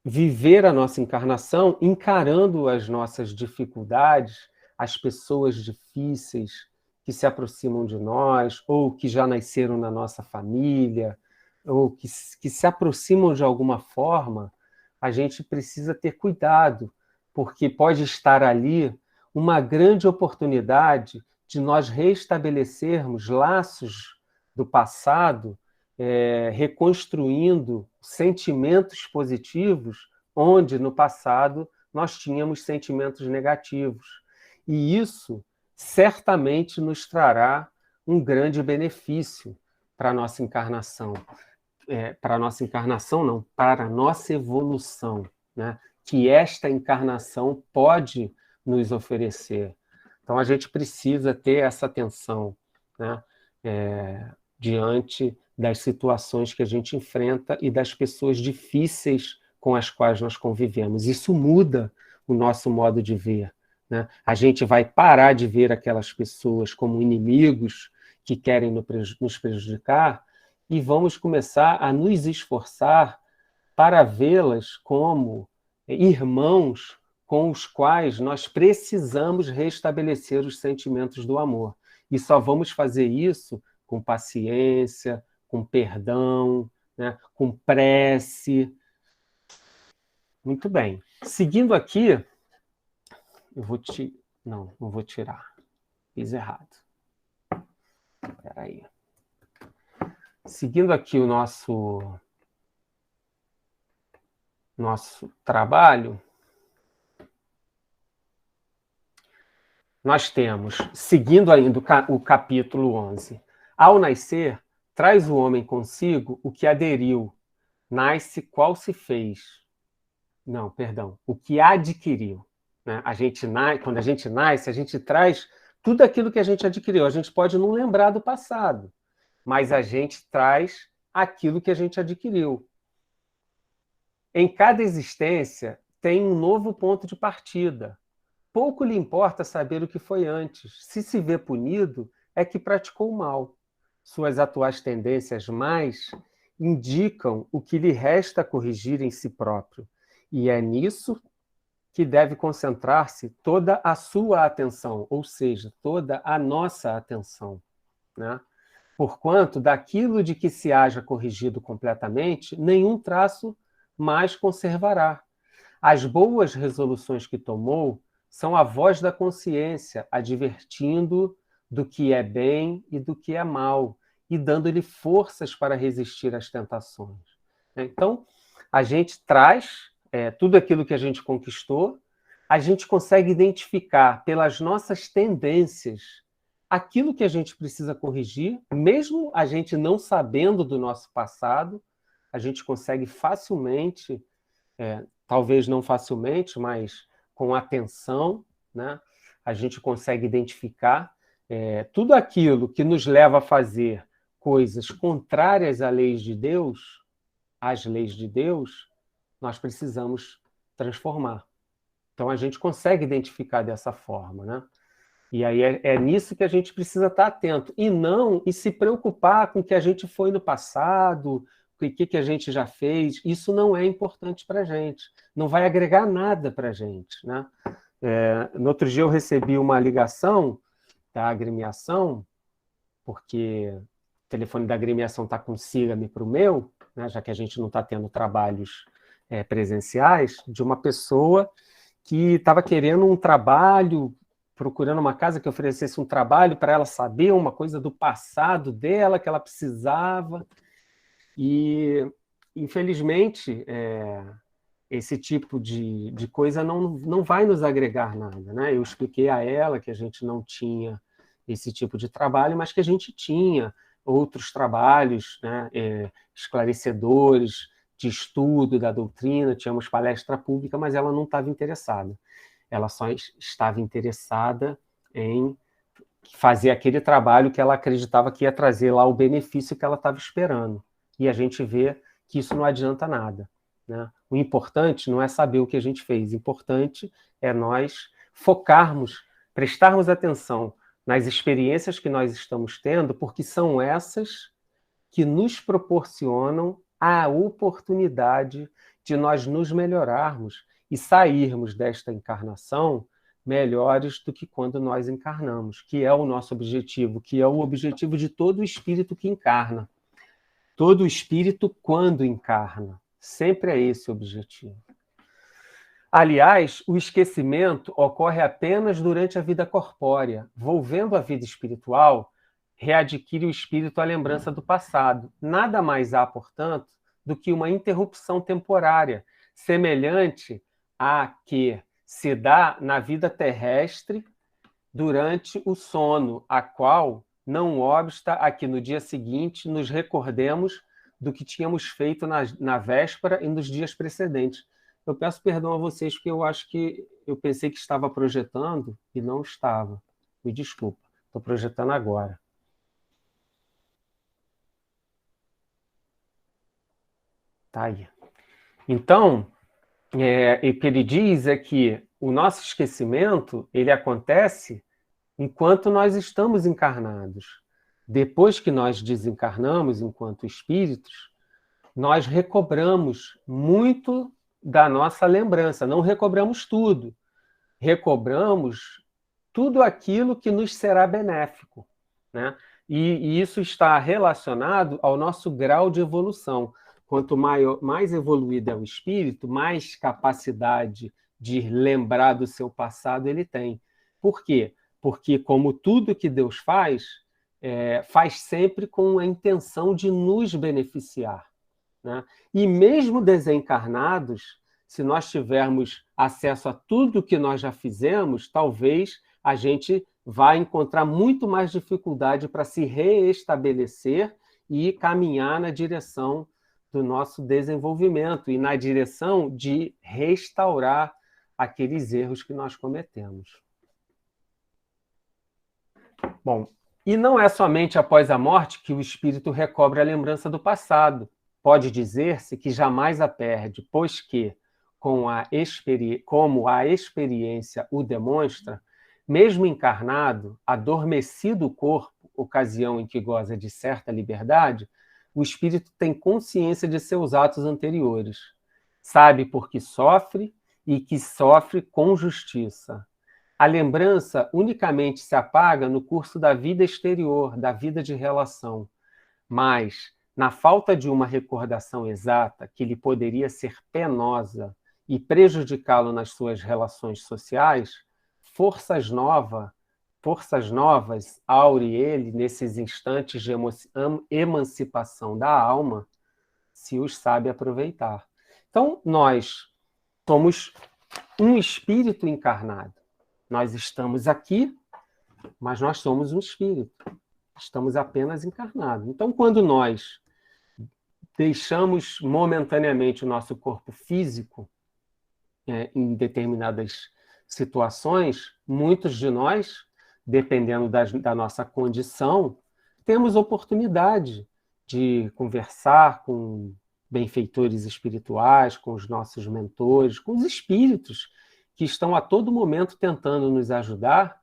viver a nossa encarnação encarando as nossas dificuldades, as pessoas difíceis que se aproximam de nós, ou que já nasceram na nossa família, ou que se aproximam de alguma forma. A gente precisa ter cuidado, porque pode estar ali uma grande oportunidade de nós restabelecermos laços do passado, reconstruindo sentimentos positivos, onde no passado nós tínhamos sentimentos negativos. E isso certamente nos trará um grande benefício para a nossa encarnação. Para a nossa encarnação, não, para a nossa evolução, né, que esta encarnação pode nos oferecer. Então, a gente precisa ter essa atenção, né, diante das situações que a gente enfrenta e das pessoas difíceis com as quais nós convivemos. Isso muda o nosso modo de ver, né? A gente vai parar de ver aquelas pessoas como inimigos que querem nos prejudicar e vamos começar a nos esforçar para vê-las como irmãos com os quais nós precisamos restabelecer os sentimentos do amor. E só vamos fazer isso com paciência, com perdão, né, com prece. Muito bem. Seguindo aqui, não vou tirar. Fiz errado. Espera aí. Seguindo aqui o nosso trabalho, nós temos, seguindo ainda o capítulo 11, ao nascer, traz o homem consigo o que aderiu, nasce qual se fez. O que adquiriu, né? Quando a gente nasce, a gente traz tudo aquilo que a gente adquiriu. A gente pode não lembrar do passado, mas a gente traz aquilo que a gente adquiriu. Em cada existência tem um novo ponto de partida. Pouco lhe importa saber o que foi antes. Se se vê punido, é que praticou o mal. Suas atuais tendências mais indicam o que lhe resta corrigir em si próprio. E é nisso que deve concentrar-se toda a sua atenção, ou seja, toda a nossa atenção, né? Porquanto, daquilo de que se haja corrigido completamente, nenhum traço mais conservará. As boas resoluções que tomou são a voz da consciência, advertindo do que é bem e do que é mal, e dando-lhe forças para resistir às tentações. Então, a gente traz tudo aquilo que a gente conquistou, a gente consegue identificar pelas nossas tendências aquilo que a gente precisa corrigir, mesmo a gente não sabendo do nosso passado, a gente consegue facilmente, talvez não facilmente, mas com atenção, né? A gente consegue identificar tudo aquilo que nos leva a fazer coisas contrárias às leis de Deus, nós precisamos transformar. Então, a gente consegue identificar dessa forma, né? E aí é nisso que a gente precisa estar atento. E se preocupar com o que a gente foi no passado, com o que a gente já fez. Isso não é importante para a gente. Não vai agregar nada para a gente, né? No outro dia eu recebi uma ligação da agremiação, porque o telefone da agremiação está com Siga-me para o meu, né, já que a gente não está tendo trabalhos presenciais, de uma pessoa que estava querendo um trabalho, procurando uma casa que oferecesse um trabalho para ela saber uma coisa do passado dela que ela precisava. E, infelizmente, esse tipo de coisa não vai nos agregar nada, né? Eu expliquei a ela que a gente não tinha esse tipo de trabalho, mas que a gente tinha outros trabalhos, né, esclarecedores, de estudo da doutrina, tínhamos palestra pública, mas ela não estava interessada. Ela só estava interessada em fazer aquele trabalho que ela acreditava que ia trazer lá o benefício que ela estava esperando. E a gente vê que isso não adianta nada, né? O importante não é saber o que a gente fez, o importante é nós focarmos, prestarmos atenção nas experiências que nós estamos tendo, porque são essas que nos proporcionam a oportunidade de nós nos melhorarmos e sairmos desta encarnação melhores do que quando nós encarnamos, que é o nosso objetivo, que é o objetivo de todo espírito que encarna. Todo espírito, quando encarna, sempre é esse o objetivo. Aliás, o esquecimento ocorre apenas durante a vida corpórea. Volvendo à vida espiritual, readquire o espírito a lembrança do passado. Nada mais há, portanto, do que uma interrupção temporária, semelhante à que se dá na vida terrestre durante o sono, a qual não obsta a que no dia seguinte nos recordemos do que tínhamos feito na véspera e nos dias precedentes. Eu peço perdão a vocês, porque eu acho que eu pensei que estava projetando e não estava. Me desculpa, estou projetando agora. Tá aí. Então, o que ele diz é que o nosso esquecimento ele acontece enquanto nós estamos encarnados. Depois que nós desencarnamos enquanto espíritos, nós recobramos muito da nossa lembrança. Não recobramos tudo. Recobramos tudo aquilo que nos será benéfico, né? E isso está relacionado ao nosso grau de evolução. Quanto mais evoluído é o espírito, mais capacidade de lembrar do seu passado ele tem. Por quê? Porque, como tudo que Deus faz, faz sempre com a intenção de nos beneficiar, né? E mesmo desencarnados, se nós tivermos acesso a tudo que nós já fizemos, talvez a gente vá encontrar muito mais dificuldade para se reestabelecer e caminhar na direção do nosso desenvolvimento e na direção de restaurar aqueles erros que nós cometemos. Bom, e não é somente após a morte que o espírito recobre a lembrança do passado. Pode dizer-se que jamais a perde, pois que, como a experiência o demonstra, mesmo encarnado, adormecido o corpo, ocasião em que goza de certa liberdade, o espírito tem consciência de seus atos anteriores, sabe por que sofre e que sofre com justiça. A lembrança unicamente se apaga no curso da vida exterior, da vida de relação, mas, na falta de uma recordação exata que lhe poderia ser penosa e prejudicá-lo nas suas relações sociais, forças novas aure ele nesses instantes de emancipação da alma, se os sabe aproveitar. Então, nós somos um espírito encarnado. Nós estamos aqui, mas nós somos um espírito. Estamos apenas encarnados. Então, quando nós deixamos momentaneamente o nosso corpo físico em determinadas situações, muitos de nós, dependendo da nossa condição, temos oportunidade de conversar com benfeitores espirituais, com os nossos mentores, com os espíritos que estão a todo momento tentando nos ajudar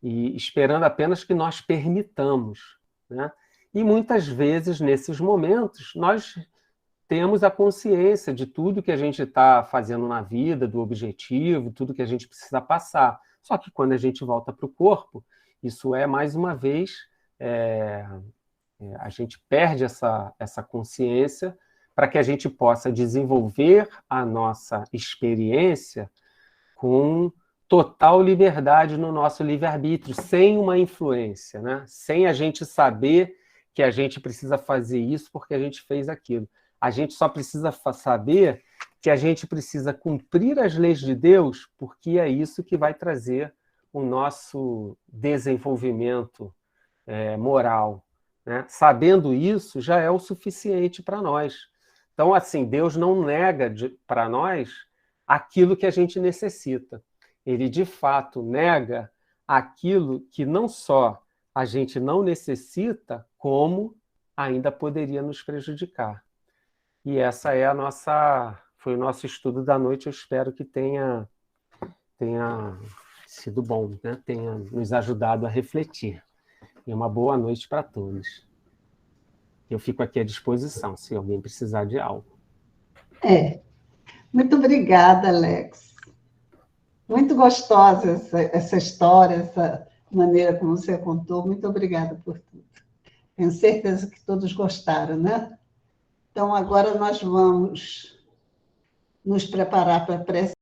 e esperando apenas que nós permitamos, né? E muitas vezes, nesses momentos, nós temos a consciência de tudo que a gente está fazendo na vida, do objetivo, tudo que a gente precisa passar. Só que quando a gente volta para o corpo, isso é, mais uma vez, a gente perde essa consciência para que a gente possa desenvolver a nossa experiência com total liberdade no nosso livre-arbítrio, sem uma influência, né? Sem a gente saber que a gente precisa fazer isso porque a gente fez aquilo. A gente só precisa saber que a gente precisa cumprir as leis de Deus, porque é isso que vai trazer o nosso desenvolvimento moral, né? Sabendo isso, já é o suficiente para nós. Então, assim, Deus não nega para nós aquilo que a gente necessita. Ele, de fato, nega aquilo que não só a gente não necessita, como ainda poderia nos prejudicar. E essa foi o nosso estudo da noite. Eu espero que tenha sido bom, né? Tenha nos ajudado a refletir. E uma boa noite para todos. Eu fico aqui à disposição, se alguém precisar de algo. Muito obrigada, Alex. Muito gostosa essa história, essa maneira como você contou. Muito obrigada por tudo. Tenho certeza que todos gostaram, né? Então, agora nós vamos nos preparar para a prece